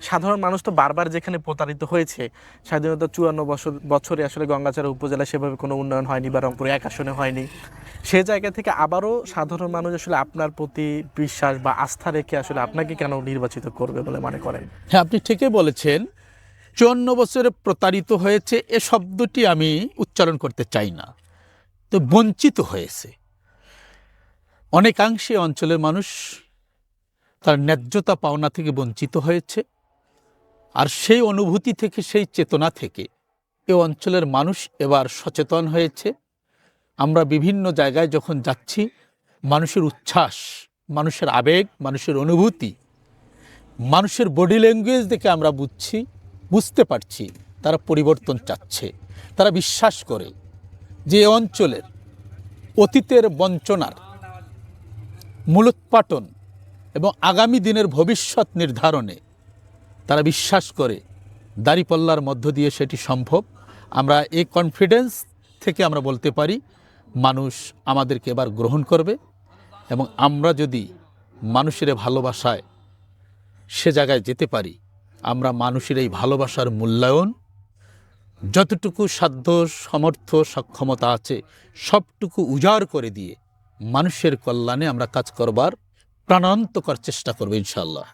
সাধারণ মানুষ তো বারবার যেখানে প্রতারিত হয়েছে, স্বাধীনতা 54 বছরে আসলে গঙ্গাচড়া উপজেলায় সেভাবে কোনো উন্নয়ন হয়নি বা রংপুরে এক আসনে হয়নি। সে জায়গা থেকে আবারও সাধারণ মানুষ আসলে আপনার প্রতি বিশ্বাস বা আস্থা রেখে আসলে আপনাকে কেন নির্বাচিত করবে বলে মনে করেন? হ্যাঁ, আপনি ঠিকই বলেছেন। 54 বছরে প্রতারিত হয়েছে এ শব্দটি আমি উচ্চারণ করতে চাই না, তো বঞ্চিত হয়েছে অনেকাংশে অঞ্চলের মানুষ, তার ন্যায্যতা পাওনা থেকে বঞ্চিত হয়েছে। আর সেই অনুভূতি থেকে, সেই চেতনা থেকে এ অঞ্চলের মানুষ এবার সচেতন হয়েছে। আমরা বিভিন্ন জায়গায় যখন যাচ্ছি, মানুষের উচ্ছ্বাস, মানুষের আবেগ, মানুষের অনুভূতি, মানুষের বডি ল্যাঙ্গুয়েজ দেখে আমরা বুঝতে পারছি তারা পরিবর্তন চাচ্ছে। তারা বিশ্বাস করে যে এ অঞ্চলের অতীতের বঞ্চনার মূলোৎপাটন এবং আগামী দিনের ভবিষ্যৎ নির্ধারণে তারা বিশ্বাস করে দাঁড়িপাল্লার মধ্য দিয়ে সেটি সম্ভব। আমরা এই কনফিডেন্স থেকে আমরা বলতে পারি মানুষ আমাদেরকে এবার গ্রহণ করবে, এবং আমরা যদি মানুষের ভালোবাসায় সে জায়গায় যেতে পারি, আমরা মানুষের এই ভালোবাসার মূল্যায়ন যতটুকু সাধ্য, সামর্থ্য, সক্ষমতা আছে সবটুকু উজাড় করে দিয়ে মানুষের কল্যাণে আমরা কাজ করবার প্রাণান্তকর চেষ্টা করব ইনশাআল্লাহ।